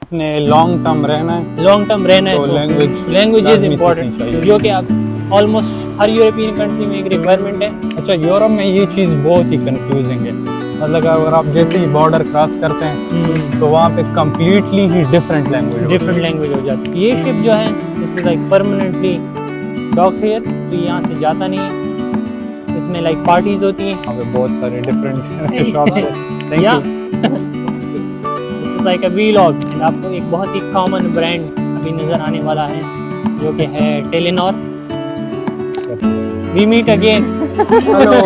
अपने long term रहना है, तो लैंग्वेज इज इम्पोर्टेंट, जो कि आप ऑलमोस्ट हर यूरोपियन कंट्री में एक रिक्वायरमेंट है। अच्छा, यूरोप में ये चीज़ बहुत ही कंफ्यूजिंग है। मतलब अगर आप जैसे ही बॉर्डर क्रॉस करते हैं तो वहाँ पे कम्प्लीटली ही डिफरेंट लैंग्वेज हो जाती है। ये शिप जो है this is like permanently dock here, तो यहाँ से जाता नहीं है। इसमें लाइक पार्टीज होती हैं, वहाँ पे बहुत सारे डिफरेंट शॉप्स हैं। Thank you. This is like a vlog. And आपको एक बहुत ही कॉमन ब्रांड अभी नज़र आने वाला है जो कि है Telenor. We meet again. Hello.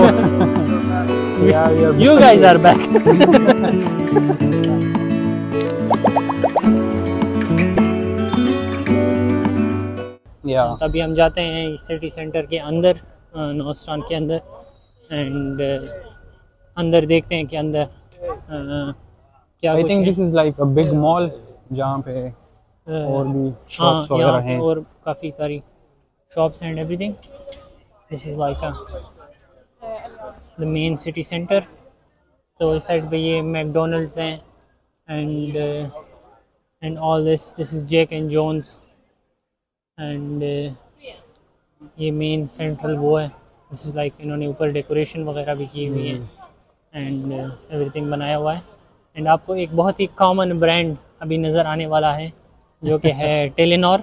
You guys are back. तभी हम जाते हैं सिटी सेंटर के अंदर, नॉर्थस्टाउन के अंदर, एंड अंदर देखते हैं कि अंदर क्या आई कुछ थिंक है। This is like a big mall जहाँ पे और भी शॉप्स वगैरह हैं, और काफ़ी सारी shops and everything. This is like the main city centre. तो इस साइड पे ये मैकडोनल्ड्स हैं and all this is Jack and Jones, and ये मेन सेंट्रल वो है। दिस इज़ लाइक इन्होंने ऊपर डेकोरेशन वगैरह भी की हुई है एंड एवरीथिंग बनाया हुआ है। एंड आपको एक बहुत ही कॉमन ब्रांड अभी नज़र आने वाला है जो कि है टेलीनॉर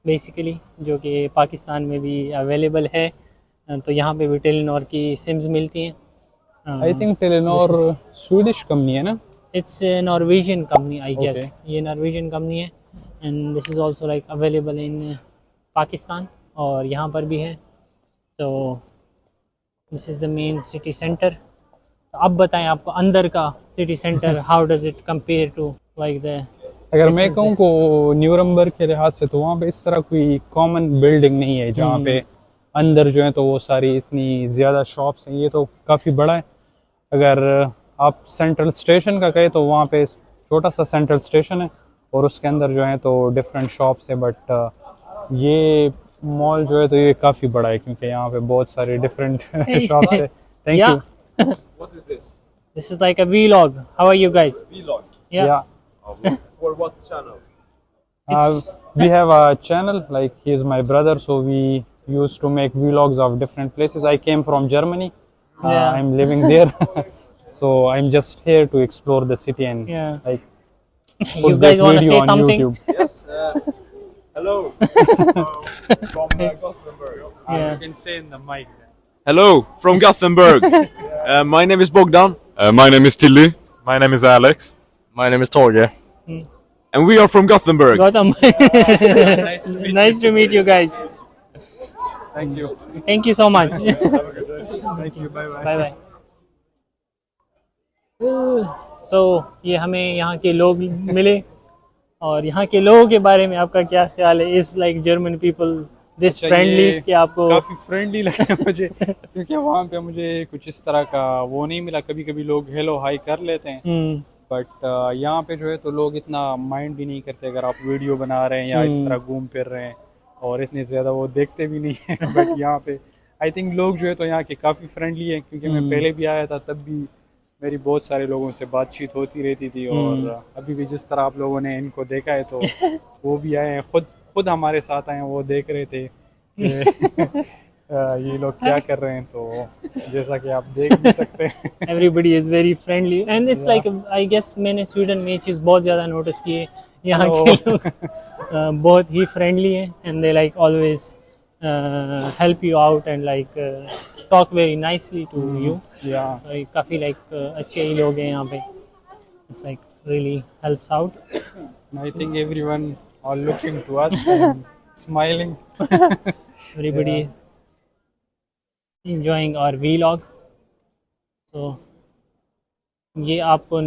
बेसिकली, जो कि पाकिस्तान में भी अवेलेबल है। तो यहाँ पे भी टेलीनॉर की सिम्स मिलती हैं। I think Telenor Swedish company है ना? It's Norwegian company I guess. ये नॉर्वेजियन कंपनी है and this is also like available in Pakistan और यहाँ पर भी है। तो this is the main city centre. तो अब बताएं आपको अंदर का city centre how does it compare to like the. अगर मैं कहूँ को न्यूरमबर्ग के लिहाज से तो वहाँ पे इस तरह कोई कॉमन बिल्डिंग नहीं है जहाँ पे अंदर जो है तो वो सारी इतनी ज़्यादा शॉप्स हैं। ये तो काफ़ी बड़ा है। अगर आप सेंट्रल स्टेशन का कहें तो वहाँ पे छोटा सा सेंट्रल स्टेशन है और उसके अंदर जो है तो डिफरेंट शॉप्स है, बट ये मॉल जो है तो ये काफ़ी बड़ा है क्योंकि यहाँ पे बहुत सारे डिफरेंट शॉप्स है। Thank you. What is this? This is like a vlog. How are you guys? Vlog. Yeah. For what channel? We have a channel, like he is my brother, so we used to make vlogs of different places. I came from Germany. Yeah. I'm living there. So I'm just here to explore the city and like You guys want to say something? YouTube. Yes. Hello. From Gothenburg. Yeah. You can say in the mic. Hello from Gothenburg. My name is Bogdan. My name is Tilly. My name is Alex. My name is Torge. And we are from Gothenburg. Gotham. Nice to meet you guys. Thank you. Thank you so much. Thank you. Bye bye. Bye bye. So ये हमें यहाँ के लोग मिले और यहाँ के लोगों के बारे में आपका क्या ख्याल है? Is like German people this friendly कि आपको? काफी फ्रेंडली लगा मुझे क्योंकि वहाँ पे मुझे कुछ इस तरह का वो नहीं मिला। कभी कभी लोग हेलो हाई कर लेते हैं बट यहाँ पे जो है तो लोग इतना माइंड भी नहीं करते अगर आप वीडियो बना रहे हैं या इस तरह घूम फिर रहे हैं, और इतने ज़्यादा वो देखते भी नहीं है। बट यहाँ पे आई थिंक लोग जो है तो यहाँ के काफ़ी फ्रेंडली हैं क्योंकि मैं पहले भी आया था तब भी मेरी बहुत सारे लोगों से बातचीत होती रहती थी, और अभी भी जिस तरह आप लोगों ने इनको देखा है तो वो भी आए हैं, खुद हमारे साथ आए हैं। वो देख रहे थे कि ये लोग क्या कर रहे हैं, तो जैसा कि आप देख भी सकते हैं everybody is very friendly and it's like I guess मैंने स्वीडन में ये चीज़ बहुत ज़्यादा नोटिस की है। यहाँ के लोग बहुत ही फ्रेंडली हैं and they like always help you out and like talk very nicely to you. काफ़ी लाइक अच्छे ही लोग हैं यहाँ पे। It's like really helps out. I think everyone are looking to us and smiling. Everybody is enjoying our vlog. So ये आपको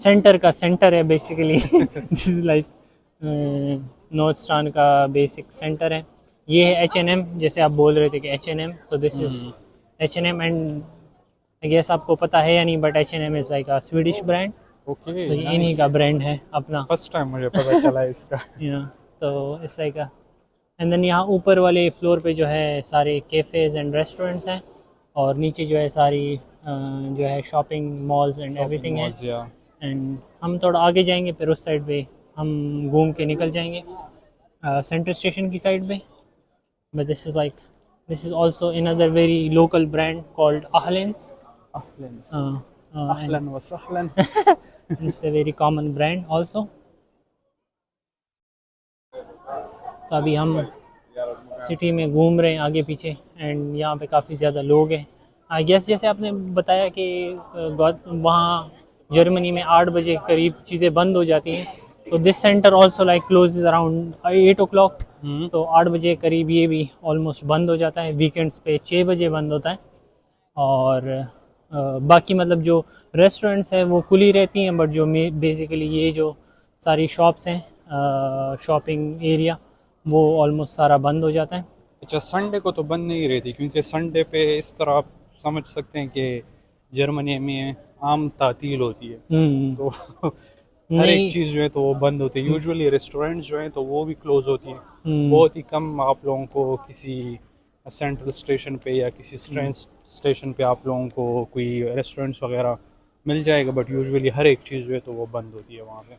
centre का सेंटर है बेसिकली। दिस इज लाइक नॉर्थस्टाउन का बेसिक सेंटर है। ये है H&M, जैसे आप बोल रहे थे कि H&M, so this is H&M and I guess आपको पता है या नहीं but H&M is like a Swedish brand. Okay, तो ये इन्हीं का ब्रांड है अपना। फर्स्ट टाइम मुझे पता चला इसका। तो इस लाइक एंड देन यहाँ ऊपर वाले फ्लोर पे जो है सारे कैफ़ेज़ एंड रेस्टोरेंट्स हैं और नीचे जो है सारी जो है शॉपिंग मॉल्स एंड एवरीथिंग है। एंड हम थोड़ा आगे जाएंगे फिर उस साइड पे हम घूम के निकल जाएंगे सेंट्रल स्टेशन की साइड पे. But this is also another very local brand called Ahlen's. अहलन व सहलन. It's a very common brand also. तो अभी हम सिटी में घूम रहे हैं आगे पीछे एंड यहाँ पे काफ़ी ज़्यादा लोग हैं. आई गेस जैसे आपने बताया कि वहाँ जर्मनी में 8 बजे करीब चीज़ें बंद हो जाती हैं, तो this centre also like closes around 8 o'clock. तो 8 बजे करीब ये भी ऑलमोस्ट बंद हो जाता है. वीकेंड्स पे 6 बजे बंद होता है. और बाकी मतलब जो रेस्टोरेंट्स हैं वो खुली रहती हैं, बट जो बेसिकली ये जो सारी शॉप्स हैं, शॉपिंग एरिया, वो ऑलमोस्ट सारा बंद हो जाता है. अच्छा, संडे को तो बंद नहीं रहती, क्योंकि संडे पे इस तरह आप समझ सकते हैं कि जर्मनी में आम तातील होती है, तो हर एक चीज़ जो है तो वो बंद होती है. यूजुअली रेस्टोरेंट्स जो हैं तो वो भी क्लोज होती है. बहुत ही कम आप लोगों को किसी सेंट्रल स्टेशन पे या किसी ट्रेन स्टेशन पे आप लोगों को कोई रेस्टोरेंट्स वगैरह मिल जाएगा, बट यूजुअली हर एक चीज़ जो है तो वो बंद होती है वहाँ पे.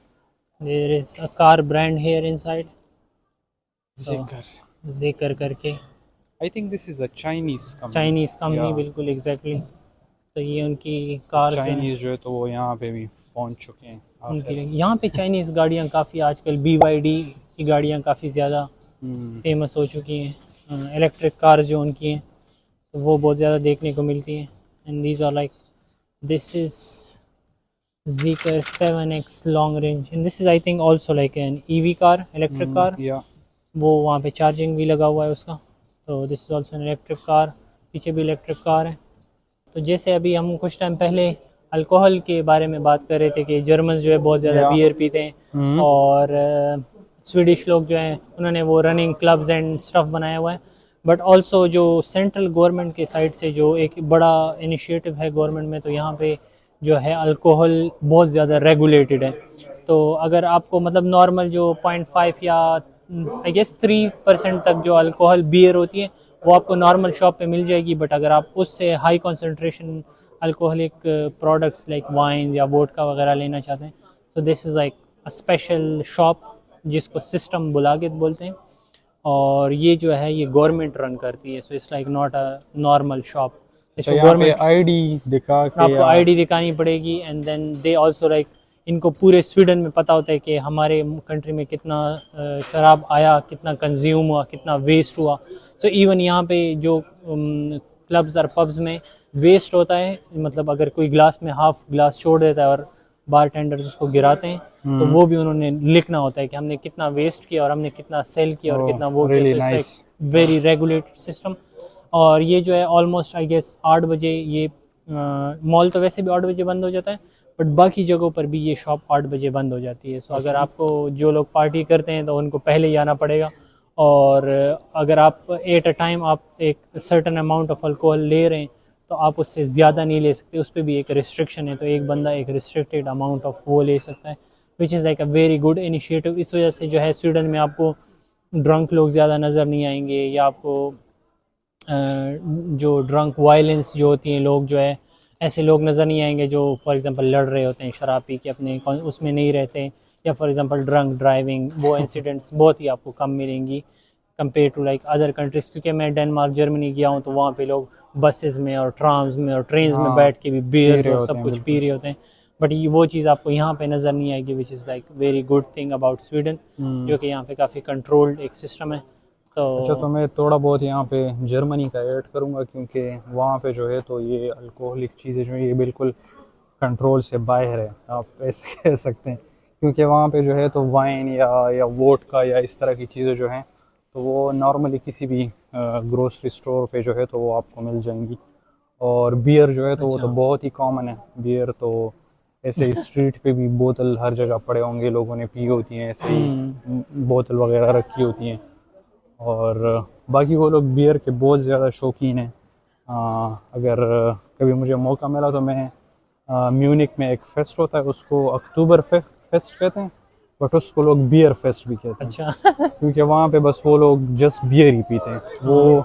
There is a car brand here inside, Zeekr करके. I think this is a Chinese company. बिल्कुल एग्जैक्टली. तो ये उनकी कार चाइनीज जो है तो वो यहाँ पे भी पहुँच चुके हैं. उनकी यहाँ पे चाइनीज़ गाड़ियाँ काफ़ी आजकल BYD की गाड़ियाँ काफ़ी ज़्यादा फेमस हो चुकी हैं. इलेक्ट्रिक कार जो उनकी हैं तो वो बहुत ज़्यादा देखने को मिलती हैं. And these are like, this is Zeekr 7X long range and this is I think also like an EV car, electric car. वो वहाँ पे चार्जिंग भी लगा हुआ है उसका. तो this is also an electric car. पीछे भी इलेक्ट्रिक कार है. तो जैसे अभी हम कुछ टाइम पहले अल्कोहल के बारे में बात कर रहे थे कि जर्मन जो है बहुत ज़्यादा बियर पीते हैं, और स्वीडिश लोग जो हैं उन्होंने वो रनिंग क्लब्स एंड स्टफ बनाया हुआ है. बट ऑल्सो जो सेंट्रल गवर्नमेंट के साइड से जो एक बड़ा इनिशिएटिव है गवर्नमेंट में, तो यहाँ पे जो है अल्कोहल बहुत ज़्यादा रेगुलेटेड है. तो अगर आपको मतलब नॉर्मल जो 0.5 या आई गेस 3% तक जो अल्कोहल बियर होती है वो आपको नॉर्मल शॉप पे मिल जाएगी. बट अगर आप उससे high concentration alcoholic products like wine या वोडका वगैरह लेना चाहते हैं, तो this is like a special shop जिसको सिस्टम बुलागेत बोलते हैं. और ये जो है ये गवर्नमेंट रन करती है. So it's like not a normal shop. इसको गवर्नमेंट आईडी दिखा के आपको आईडी दिखानी पड़ेगी. And then they also like, इनको पूरे स्वीडन में पता होता है कि हमारे कंट्री में कितना शराब आया, कितना कंज्यूम हुआ, कितना वेस्ट हुआ. सो इवन यहाँ पे जो क्लब्स और पब्स में वेस्ट होता है, मतलब अगर कोई ग्लास में हाफ ग्लास छोड़ देता है और बारटेंडर्स उसको गिराते हैं, तो वो भी उन्होंने लिखना होता है कि हमने कितना वेस्ट किया और हमने कितना सेल किया और कितना वो किया. Very regulated system. और ये जो है ऑलमोस्ट आई गेस 8 बजे ये मॉल तो वैसे भी 8 बजे बंद हो जाता है, बट बाकी जगहों पर भी ये शॉप 8 बजे बंद हो जाती है. सो अगर आपको जो लोग पार्टी करते हैं तो उनको पहले ही आना पड़ेगा. और अगर आप एट अ टाइम आप एक सर्टेन अमाउंट ऑफ अल्कोहल ले रहे हैं तो आप उससे ज़्यादा नहीं ले सकते. उस पर भी एक रिस्ट्रिक्शन है. तो एक बंदा एक रिस्ट्रिक्टेड अमाउंट ऑफ वो ले सकता है, which is like a very good initiative. इस वजह से जो है स्वीडन में आपको ड्रंक लोग ज़्यादा नज़र नहीं आएंगे, या आपको जो ड्रंक वायलेंस जो होती हैं, लोग जो है ऐसे लोग नज़र नहीं आएंगे जो फॉर एग्जांपल लड़ रहे होते हैं शराब पी के, अपने उसमें नहीं रहते हैं, या फॉर एग्जांपल ड्रंक ड्राइविंग, वो इंसिडेंट्स बहुत ही आपको कम मिलेंगी compare to like other countries. क्योंकि मैं डेनमार्क जर्मनी गया हूँ तो वहाँ पे लोग बसेस में और ट्राम्स में और ट्रेन्स में बैठ के भी बियर और सब कुछ पी रहे होते हैं. बट ये वो चीज़ आपको यहाँ पे नज़र नहीं आएगी, which is like very good thing about Sweden, जो कि यहाँ पे काफ़ी कंट्रोल्ड एक सिस्टम है. तो मैं थोड़ा बहुत यहाँ पे जर्मनी का ऐड करूँगा, क्योंकि वहाँ पे जो है तो ये अल्कोहलिक चीज़ें जो है ये बिल्कुल कंट्रोल से बाहर है, आप ऐसे कह सकते हैं. क्योंकि वहाँ पे जो है तो वाइन या वोडका या इस तरह की चीज़ें जो हैं तो वो नॉर्मली किसी भी ग्रोसरी स्टोर पे जो है तो वो आपको मिल जाएंगी. और बियर जो है तो वो तो बहुत ही कॉमन है. बियर तो ऐसे स्ट्रीट पे भी बोतल हर जगह पड़े होंगे, लोगों ने पी होती हैं, ऐसे ही बोतल वगैरह रखी होती हैं. और बाकी वो लोग बियर के बहुत ज़्यादा शौकीन हैं. अगर कभी मुझे मौका मिला तो मैं म्यूनिक में एक फेस्ट होता है, उसको अक्टूबर फेस्ट कहते हैं, बट उसको लोग बियर फेस्ट भी कहते हैं. अच्छा. क्योंकि वहाँ पे बस वो लोग जस्ट बियर ही पीते हैं. वो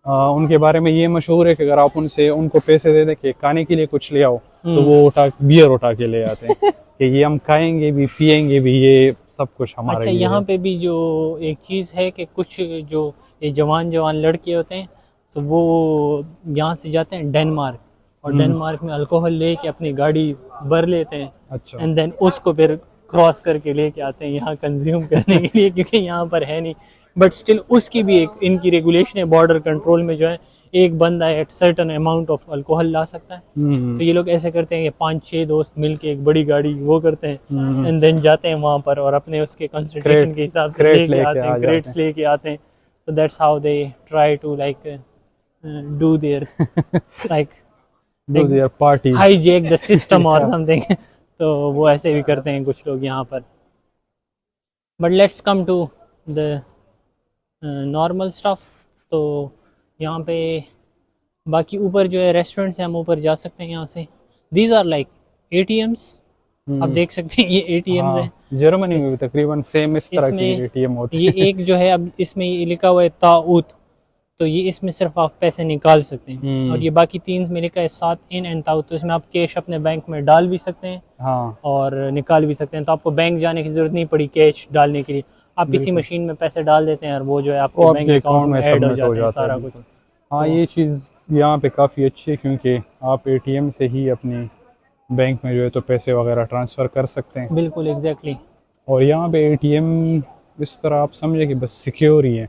उनके बारे में ये मशहूर है कि अगर आप उनको पैसे दे दें कि खाने के लिए कुछ ले आओ, तो वो बियर उठा के ले आते हैं कि ये हम खाएंगे भी पिएंगे भी, ये सब कुछ हमारे अच्छा, लिए यहाँ है। पे भी जो एक चीज़ है कि कुछ जो ये जवान जवान लड़के होते हैं, तो वो यहाँ से जाते हैं डेनमार्क, और डेनमार्क में अल्कोहल लेके अपनी गाड़ी भर लेते हैं, अच्छा। एंड देन उसको फिर क्रॉस करके लेके आते हैं यहाँ कंज्यूम करने के लिए, क्योंकि यहाँ पर है नहीं। बट स्टिल उसकी भी एक इनकी रेगुलेशन है, बॉर्डर कंट्रोल में जो है एक बंदा at certain amount of alcohol ला सकता है। तो ये लोग ऐसे करते हैं कि 5-6 दोस्त मिलके एक बड़ी गाड़ी वो करते हैं, एंड देन जाते हैं वहाँ पर और अपने उसके कंसंट्रेशन के हिसाब से लेके आते हैं, क्रेट्स लेके आते हैं। तो that's how they try to like do their like party hijack the system और समथिंग। तो वो ऐसे भी करते हैं कुछ लोग यहाँ पर। But let's come to the normal stuff. तो यहाँ पे बाकी ऊपर जो है रेस्टोरेंट्स हैं, हम ऊपर जा सकते हैं यहाँ से। दीज आर लाइक ATMs, आप देख सकते हैं ये ATMs हैं। जर्मनी में भी तकरीबन सेम इस तरह की इसमें ATM होती ये है। एक जो है, अब इसमें ये लिखा हुआ है ताऊत, तो ये इसमें सिर्फ आप पैसे निकाल सकते हैं, और ये बाकी 3 में लिखा है साथ इन एंड ताऊत, तो इसमें आप कैश अपने बैंक में डाल भी सकते हैं हाँ, और निकाल भी सकते हैं। तो आपको बैंक जाने की जरूरत नहीं पड़ी कैश डालने के लिए, आप इसी मशीन में पैसे डाल देते हैं और वो जो है आपको बैंक अकाउंट में ऐड हो जाता है सारा कुछ। हाँ, ये चीज़ यहाँ पे काफ़ी अच्छी है क्योंकि आप ATM से ही अपने बैंक में जो है तो पैसे वगैरह ट्रांसफ़र कर सकते हैं। बिल्कुल एग्जैक्टली। और यहाँ पे ATM इस तरह आप समझे कि बस सिक्योर ही है,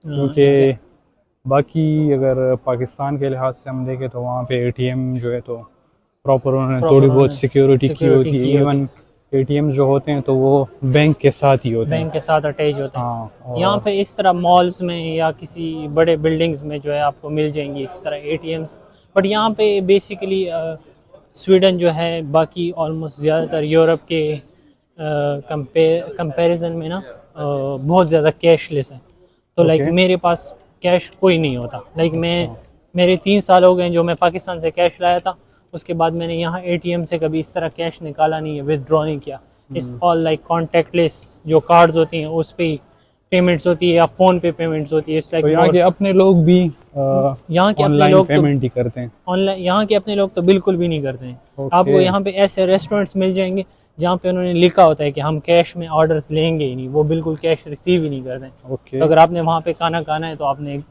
क्योंकि बाकी अगर पाकिस्तान के लिहाज से हम देखें तो वहाँ पे ATM जो है तो प्रॉपर उन्होंने थोड़ी बहुत सिक्योरिटी की होती है। इवन ATM जो होते हैं तो वो बैंक के साथ ही होते हैं, बैंक के साथ अटैच होते हैं। हाँ, यहाँ पे इस तरह मॉल्स में या किसी बड़े बिल्डिंग्स में जो है आपको मिल जाएंगी इस तरह ATMs। बट यहाँ पे बेसिकली स्वीडन जो है बाकी ऑलमोस्ट ज़्यादातर यूरोप के कंपैरिजन में ना बहुत ज़्यादा कैशलेस है। तो लाइक मेरे पास कैश कोई नहीं होता। लाइक मेरे 3 साल हो गए जो मैं पाकिस्तान से कैश लाया था, उसके बाद मैंने यहाँ ATM से कभी इस तरह कैश निकाला नहीं है, विदड्रॉ नहीं किया। इट्स ऑल लाइक कॉन्टेक्टलेस, जो कार्ड्स होती हैं उस पे ही पेमेंट्स होती है या फोन पे पेमेंट्स होती है। तो यहाँ के अपने लोग भी यहाँ के अपने लोग पेमेंट ही करते हैं ऑनलाइन, यहाँ के अपने लोग तो बिल्कुल भी नहीं करते हैं। आपको यहाँ पे ऐसे रेस्टोरेंट्स मिल जाएंगे जहाँ पे उन्होंने लिखा होता है कि हम कैश में ऑर्डर्स लेंगे ही नहीं, वो बिल्कुल कैश रिसीव ही नहीं करते हैं। तो अगर आपने वहाँ पे खाना खाना है तो आपने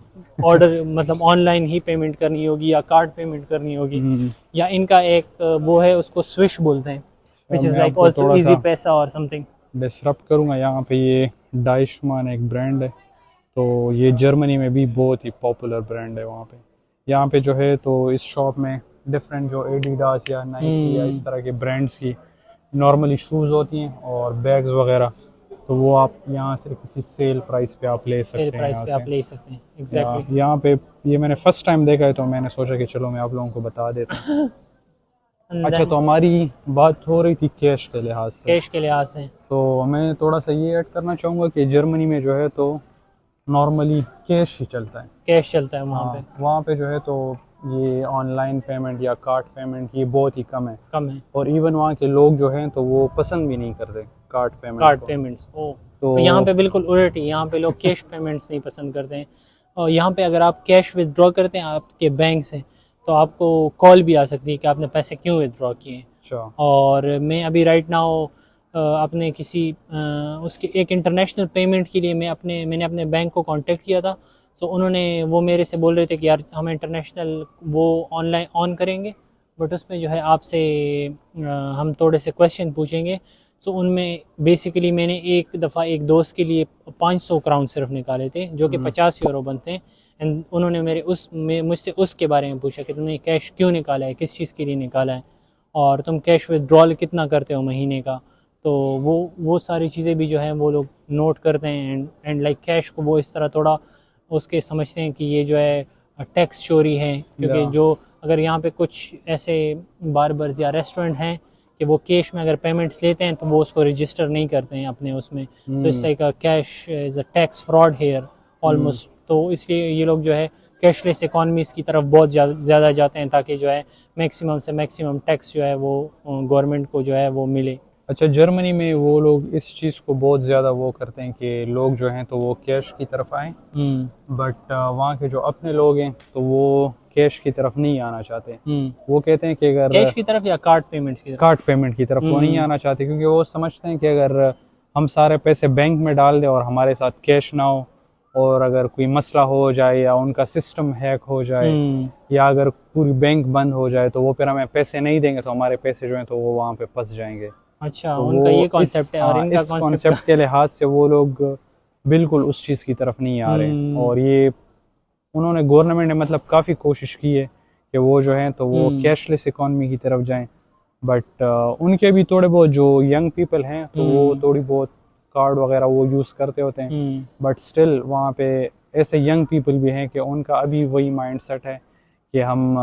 ऑर्डर मतलब ऑनलाइन ही पेमेंट करनी होगी या कार्ड पेमेंट करनी होगी, या इनका एक वो है उसको स्विश बोलते हैं, which is like also easy पैसा और समथिंग। डिस्टर्ब करूँगा, यहाँ पे ये डाइशमान एक ब्रांड है, तो ये जर्मनी में भी बहुत ही पॉपुलर ब्रांड है वहाँ पे। यहाँ पे जो है तो इस शॉप में डिफरेंट जो एडिडास या नाइकी या इस तरह के ब्रांड्स की नॉर्मली शूज़ होती हैं और बैग्स वगैरह, तो वो आप यहाँ से किसी सेल प्राइस पे आप ले सकते हैं। प्राइस पे आप ले सकते हैं एग्जैक्टली। यहाँ पे ये मैंने फर्स्ट टाइम देखा है तो मैंने सोचा कि चलो मैं आप लोगों को बता देता हूँ। अच्छा, तो हमारी बात हो रही थी कैश के लिहाज से। कैश के लिहाज से तो मैं थोड़ा सा ये ऐड करना चाहूँगा कि जर्मनी में जो है तो नॉर्मली कैश ही चलता है, कैश चलता है वहाँ पे। वहाँ पे जो है तो ये ऑनलाइन पेमेंट या कार्ड पेमेंट ये बहुत ही कम है। और इवन वहाँ के लोग जो हैं तो वो पसंद भी नहीं करते कार्ड पेमेंट्स। तो यहाँ पे बिल्कुल उल्ट ही, यहाँ पे लोग कैश पेमेंट्स नहीं पसंद करते हैं। और यहाँ पे अगर आप कैश विदड्रॉ करते हैं आपके बैंक से तो आपको कॉल भी आ सकती है कि आपने पैसे क्यों विदड्रॉ किए। अच्छा। और मैं अभी राइट नाउ अपने किसी उसके एक इंटरनेशनल पेमेंट के लिए मैंने अपने बैंक को कांटेक्ट किया था। तो उन्होंने वो मेरे से बोल रहे थे कि यार हम इंटरनेशनल वो ऑनलाइन ऑन करेंगे, बट उसमें जो है आपसे हम थोड़े से क्वेश्चन पूछेंगे। तो उनमें बेसिकली मैंने एक दफ़ा एक दोस्त के लिए 500 क्राउन सिर्फ निकाले थे जो कि 50 यूरो बनते हैं। एंड उन्होंने मुझसे उसके बारे में पूछा कि तुमने कैश क्यों निकाला है, किस चीज़ के लिए निकाला है, और तुम कैश विदड्रॉल कितना करते हो महीने का। तो वो सारी चीज़ें भी जो है वो लोग नोट करते हैं। एंड लाइक कैश को वो इस तरह थोड़ा उसके समझते हैं कि ये जो है टैक्स चोरी है, क्योंकि जो अगर यहाँ पे कुछ ऐसे बार्बर्स या रेस्टोरेंट हैं कि वो कैश में अगर पेमेंट्स लेते हैं तो वो उसको रजिस्टर नहीं करते हैं अपने उसमें। तो it's like cash is a tax fraud here almost. तो इसलिए ये लोग जो है कैशलेस इकॉनमीज़ की तरफ बहुत ज़्यादा जाते हैं ताकि जो है मैक्सिमम से मैक्सिमम टैक्स जो है वो गवर्नमेंट को जो है वो मिले। अच्छा, जर्मनी में वो लोग इस चीज़ को बहुत ज़्यादा वो करते हैं कि लोग जो हैं तो वो कैश की तरफ आएँ, बट वहाँ के जो अपने लोग हैं तो वो कैश की तरफ नहीं आना चाहते। वो कहते हैं कि अगर कैश की तरफ या कार्ड पेमेंट्स की तरफ? कार्ड पेमेंट की तरफ वो नहीं आना चाहते, क्योंकि वो समझते हैं कि अगर हम सारे पैसे बैंक में डाल दें और हमारे साथ कैश ना हो, और अगर कोई मसला हो जाए या उनका सिस्टम हैक हो जाए या अगर पूरी बैंक बंद हो जाए तो वो फिर हमें पैसे नहीं देंगे, तो हमारे पैसे जो हैं तो वो वहाँ पे फंस जाएंगे। अच्छा, तो उनका ये कॉन्सेप्ट है। और इनका इस कॉन्सेप्ट के लिहाज से वो लोग बिल्कुल उस चीज़ की तरफ नहीं आ रहे। और ये उन्होंने, गवर्नमेंट ने मतलब काफ़ी कोशिश की है कि वो जो है तो वो कैशलेस इकॉनमी की तरफ जाएं, बट उनके भी थोड़े बहुत जो यंग पीपल हैं तो वो थोड़ी बहुत कार्ड वगैरह वो यूज़ करते होते हैं, बट स्टिल वहाँ पे ऐसे यंग पीपल भी हैं कि उनका अभी वही माइंड सेट है कि हम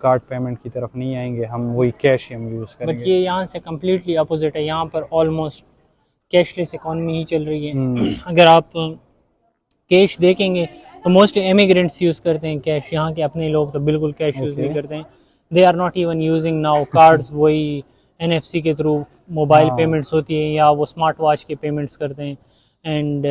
कार्ड पेमेंट की तरफ नहीं आएंगे, हम वही कैश ही हम यूज़ करेंगे। बट ये यहाँ से कम्प्लीटली अपोजिट है। यहाँ पर ऑलमोस्ट कैशलेस इकॉनमी ही चल रही है। अगर आप कैश देखेंगे तो मोस्टली इमिग्रेंट्स यूज़ करते हैं कैश। यहाँ के अपने लोग तो बिल्कुल कैश यूज़ नहीं करते हैं। They are not even using now cards. वही NFC के थ्रू मोबाइल पेमेंट्स होती है, या वो स्मार्ट वॉच के पेमेंट्स करते हैं, एंड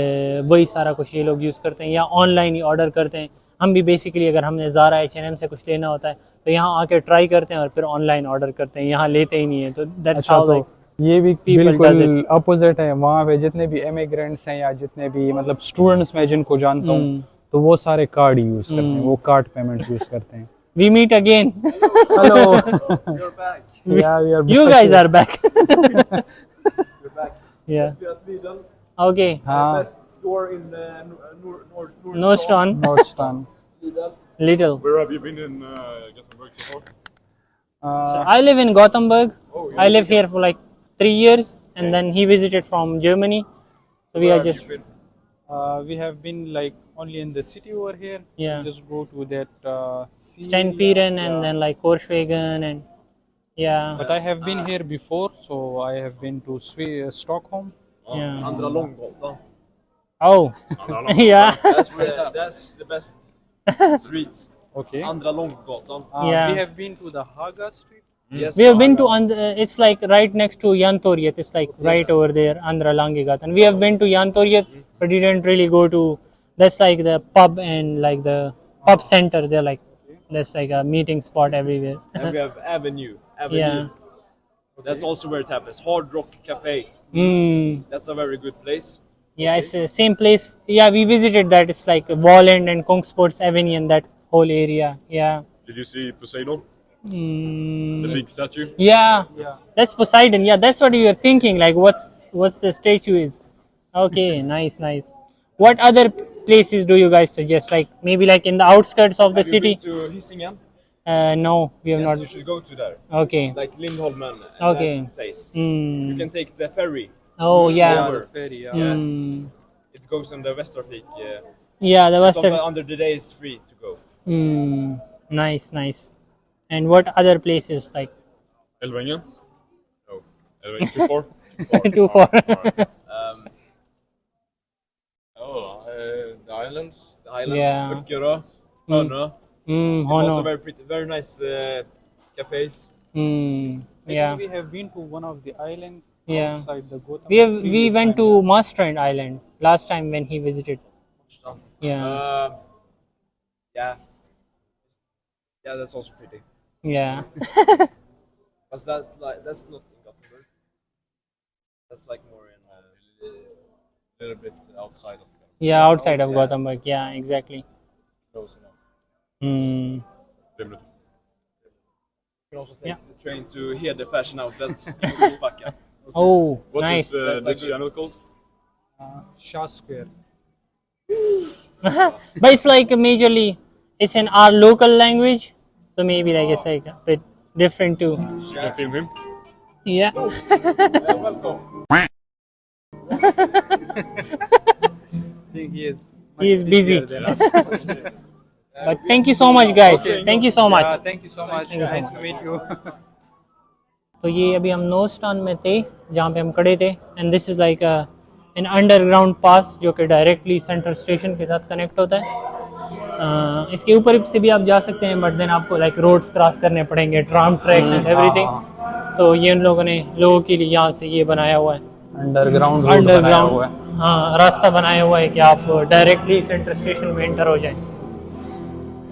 वही सारा कुछ ये लोग यूज़ करते हैं, या ऑनलाइन ही ऑर्डर करते हैं। हम भी बेसिकली अगर हमने ज़ारा H&M से कुछ लेना होता है तो यहाँ आके ट्राई करते हैं और फिर ऑनलाइन ऑर्डर करते हैं, यहाँ लेते ही नहीं है। तो दैट्स हाउ लाइक ये भी बिल्कुल अपोजिट है। वहाँ पे जितने भी इमिग्रेंट्स हैं या जितने भी मतलब स्टूडेंट्स मैं जिनको जानता हूँ तो वो सारे कार्ड यूज़ करते हैं, वो कार्ड पेमेंट यूज़ करते हैं। We meet again. Hello. You're back. Yeah, we are back. You guys are back. You're back. Yeah. Let's be at Lidl. Okay. Best store in Nordstrand. Nordstrand. Little. Where have you been in Gothenburg before? So I live in Gothenburg. I live here for like 3 years, and then he visited from Germany. So we are just. We have been like only in the city over here. Yeah. We just go to that Steinpieren and then like Korsvägen and yeah. But I have been here before, so I have been to Stockholm. Yeah. Andra Långgatan. Oh. Yeah. That's the best street. Okay. Andra Långgatan. Yeah. We have been to the Haga Street. Yes. We have been to it's like right next to Jantorget. It's like right over there, Andra Langegatan. We have been to Jantorget, but we didn't really go to. That's like the pub and like the pub center. They're like that's like a meeting spot everywhere. And we have Avenue. Yeah. That's also where it happens. Hard Rock Cafe. That's a very good place. Yeah, it's the same place. Yeah, we visited that. It's like Walland and Kongsports Avenue and that whole area. Yeah. Did you see Poseidon? The big statue? Yeah. That's Poseidon. Yeah, that's what you were thinking. Like, what's the statue is? Okay, nice. What other places do you guys suggest? Like maybe like in the outskirts of the city? Have you been to Hisingen? No, we have Yes, not. you should go to there. Okay. Like Lindholmen. And Okay. that place. You can take the ferry. Oh yeah. Over. The ferry. Yeah. It goes on the Västervik. Yeah, the Western. Under the day is free to go. Nice. And what other places like? Elvängen? No. Elvängen too far? Too far. The islands. The islands. Yeah. Öckerö. Hönö. It's also Hono. very pretty, very nice cafes. I Yeah. think we have been to one of the islands Yeah. outside the Gotham. We went to Marstrand Island last time when he visited. Yeah. Yeah. Yeah, that's also pretty. Yeah. But that's not in Gothenburg. That's like more in a little bit outside of Yeah, outside of Gothenburg. Yeah, exactly. close enough. Hmm. You can also take Yeah. the train to Hede Fashion Outlet in Kungsbacka. Oh, What nice. is this channel called? Shah Square. But it's like majorly, it's in our local language, so maybe like it's like a bit different too. You can film him. Yeah. Welcome. I think he is. He is busy. busier than us. But thank you so much, guys. Thank you so much. Yeah, thank you so much. Nice to meet you. तो ये अभी हम नोस्टान में थे जहाँ पे हम खड़े थे, and this is like an underground pass जो कि डायरेक्टली सेंट्रल स्टेशन के साथ कनेक्ट होता है। इसके ऊपर से भी आप जा सकते हैं, बट देन आपको लाइक रोड्स क्रॉस करने पड़ेंगे, ट्राम ट्रैक्स एंड एवरीथिंग। तो ये उन लोगों ने लोगों के लिए यहाँ से ये बनाया हुआ है अंडरग्राउंड, हाँ, रास्ता बनाया हुआ है कि आप डायरेक्टली सेंट्रल स्टेशन में एंटर हो जाएं।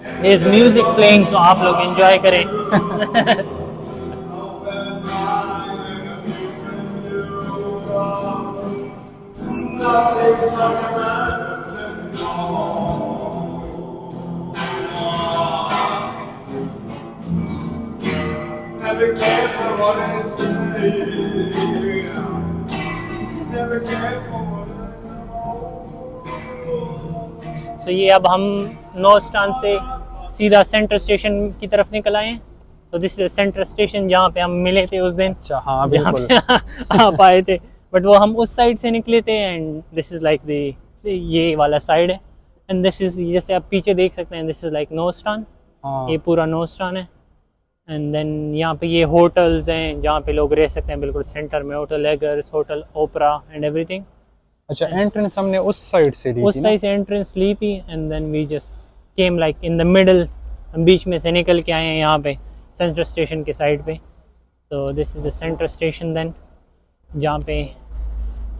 There's music playing, so आप लोग enjoy करें. Never cared for what I say. Never cared for what I know. So ये अब हम नॉस्टान से सीधा सेंट्रल स्टेशन की तरफ निकल आए हैं. तो दिस इज सेंट्रल स्टेशन जहाँ पे हम मिले थे उस दिन. अच्छा हाँ जहाँ बिल्कुल. पे आप आए थे, बट वो हम उस साइड से निकले थे. And this is like the ये वाला साइड है. एंड दिस इज, जैसे आप पीछे देख सकते हैं, दिस इज लाइक नॉस्टान. हाँ. ये पूरा नॉस्टान है. एंड देन यहाँ पे ये होटल्स हैं जहाँ पे लोग रह सकते हैं. बिल्कुल सेंटर में hotel Eggers, hotel Opera and everything. अच्छा, एंट्रेंस हमने उस साइड से ली उस थी साइड से एंट्रेंस ली थी. And then we just came like in the middle. हम बीच में से निकल के आए हैं यहाँ पे सेंट्रल स्टेशन के साइड पे. तो this is the central station then, जहाँ पे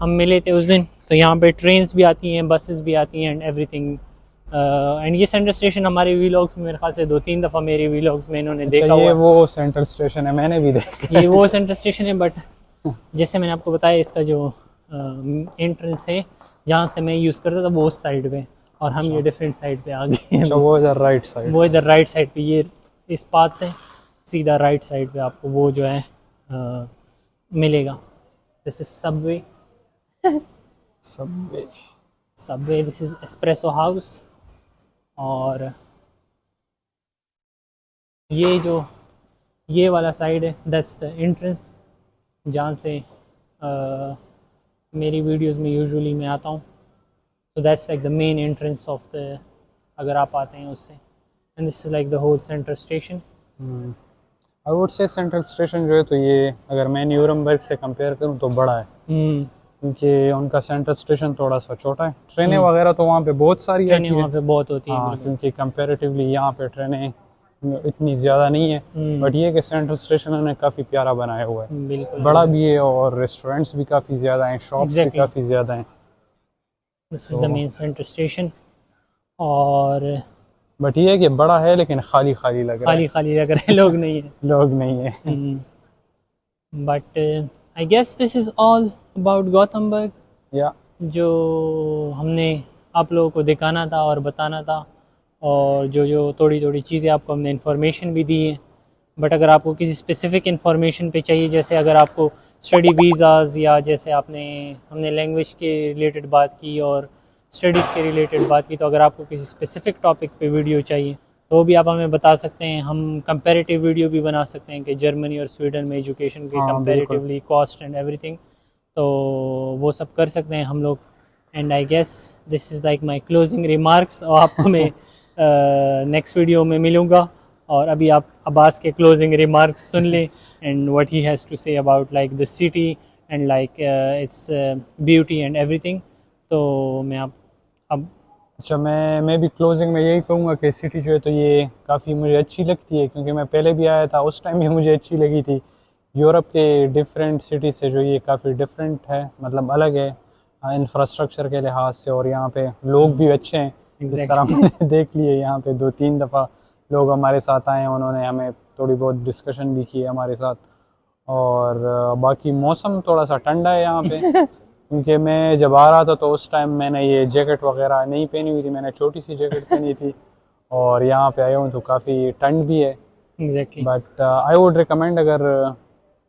हम मिले थे उस दिन. तो यहाँ पे ट्रेन्स भी आती हैं, बसेस भी आती हैं एंड एवरीथिंग. एंड ये सेंट्रल स्टेशन हमारे वीलॉग्स में मेरे ख्याल से 2-3 दफा मेरे वीलॉग्स में इन्होंने देखा ये हुआ है. वो सेंट्रल स्टेशन है, मैंने भी देखा. ये वो सेंट्रल स्टेशन है. बट जैसे मैंने आपको बताया, इसका जो एंट्रेंस है जहाँ से मैं यूज़ करता था वो उस साइड पे, और हम ये डिफरेंट साइड पे आ गए हैं. अच्छा, वो इधर राइट साइड. वो इधर राइट साइड पे, ये इस पाथ से सीधा राइट साइड पे आपको वो जो है मिलेगा. This is Subway. Subway this is espresso house. और ये जो ये वाला साइड है, दैट्स द एंट्रेंस जहाँ से मेरी वीडियोस में यूजुअली मैं आता हूँ. तो that's like the main entrance of the, अगर आप आते हैं उससे. And this is like the whole central station. I would say central station जो है, तो ये अगर मैं न्यूरमबर्ग से कंपेयर करूँ तो बड़ा है. क्योंकि उनका सेंट्रल स्टेशन थोड़ा सा छोटा है. ट्रेनें वगैरह तो वहाँ पे बहुत सारी ट्रेनें आती वहाँ है. पे बहुत होती हैं. हाँ, क्योंकि कंपैरेटिवली यहाँ पे ट्रेनें इतनी ज़्यादा नहीं है. बट ये कि सेंट्रल स्टेशन उन्होंने काफ़ी प्यारा बनाया हुआ है. बिल्कुल बड़ा भी है, और रेस्टोरेंट्स भी काफ़ी ज़्यादा हैं, शॉप्स भी काफ़ी ज़्यादा हैं. This is the main central station. और बट ये है कि बड़ा है लेकिन खाली खाली लग रहा है. खाली खाली लग रहा है, लोग नहीं है. लोग नहीं है. But I guess this is all about Gothenburg, या जो हमने आप लोगों को दिखाना था और बताना था. और जो थोड़ी थोड़ी चीज़ें आपको हमने इन्फॉर्मेशन भी दी है. बट अगर आपको किसी स्पेसिफिक इन्फॉर्मेशन पे चाहिए, जैसे अगर आपको स्टडी वीज़ाज़, या जैसे हमने लैंग्वेज के रिलेटेड बात की और स्टडीज़ के रिलेटेड बात की, तो अगर आपको किसी स्पेसिफिक टॉपिक पे वीडियो चाहिए तो भी आप हमें बता सकते हैं. हम कंपैरेटिव वीडियो भी बना सकते हैं कि जर्मनी और स्वीडन में एजुकेशन के कंपैरेटिवली कॉस्ट एंड एवरीथिंग. तो वो सब कर सकते हैं हम लोग. And I guess this is like my closing remarks. और आपको मैं नेक्स्ट वीडियो में मिलूँगा. और अभी आप अब्बास के क्लोजिंग रिमार्क्स सुन लें, and what he has to say about like the city and like its beauty and everything. तो मैं अब अच्छा, मैं भी क्लोजिंग में यही कहूँगा कि सिटी जो है तो ये काफ़ी मुझे अच्छी लगती है, क्योंकि मैं पहले भी आया था, उस टाइम भी मुझे अच्छी लगी थी. यूरोप के डिफरेंट सिटी से जो ये काफ़ी डिफरेंट है, मतलब अलग है इंफ्रास्ट्रक्चर के लिहाज से. और यहाँ पे लोग भी अच्छे हैं. जिस तरह मैंने देख लिए यहाँ पे 2-3 दफ़ा लोग हमारे साथ आए हैं, उन्होंने हमें थोड़ी बहुत डिस्कशन भी की है हमारे साथ. और बाकी मौसम थोड़ा सा ठंडा है यहाँ पे. क्योंकि मैं जब आ रहा था तो उस टाइम मैंने ये जैकेट वगैरह नहीं पहनी हुई थी, मैंने छोटी सी जैकेट पहनी थी. और यहाँ पे आया हूँ तो काफ़ी ठंड भी है. Exactly. But I would recommend, अगर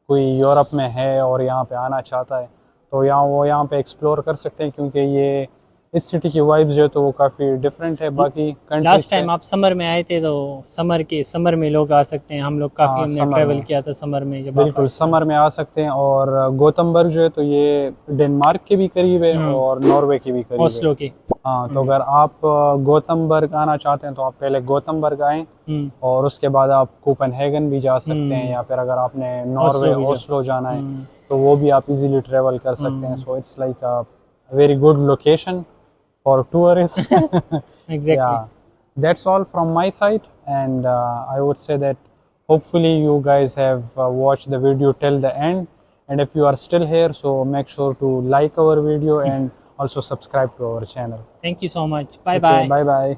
कोई यूरोप में है और यहाँ पे आना चाहता है तो यहाँ पे एक्सप्लोर कर सकते हैं, क्योंकि ये इस सिटी की वाइब्स जो है तो वो काफ़ी डिफरेंट है बाकी कंट्रीज से. लास्ट टाइम आप समर में आए थे, तो समर में लोग आ सकते हैं. हम लोग काफ़ी हमने ट्रैवल किया था समर में. जब बिल्कुल समर में आ सकते हैं. और गौतमबर्ग जो है तो ये डेनमार्क के भी करीब है और नॉर्वे के भी करीब है. ओस्लो के. हाँ, तो अगर आप गौतमबर्ग आना चाहते हैं तो आप पहले गौतमबर्ग आएँ, और उसके बाद आप कोपेनहेगन भी जा सकते हैं, या फिर अगर आपने नॉर्वे ओस्लो जाना है तो वो भी आप इजीली ट्रेवल कर सकते हैं. सो it's like a very good location for tourists. Exactly. Yeah, that's all from my side, and I would say that hopefully you guys have watched the video till the end, and if you are still here, so make sure to like our video and also subscribe to our channel. Thank you so much. Bye bye. Bye bye.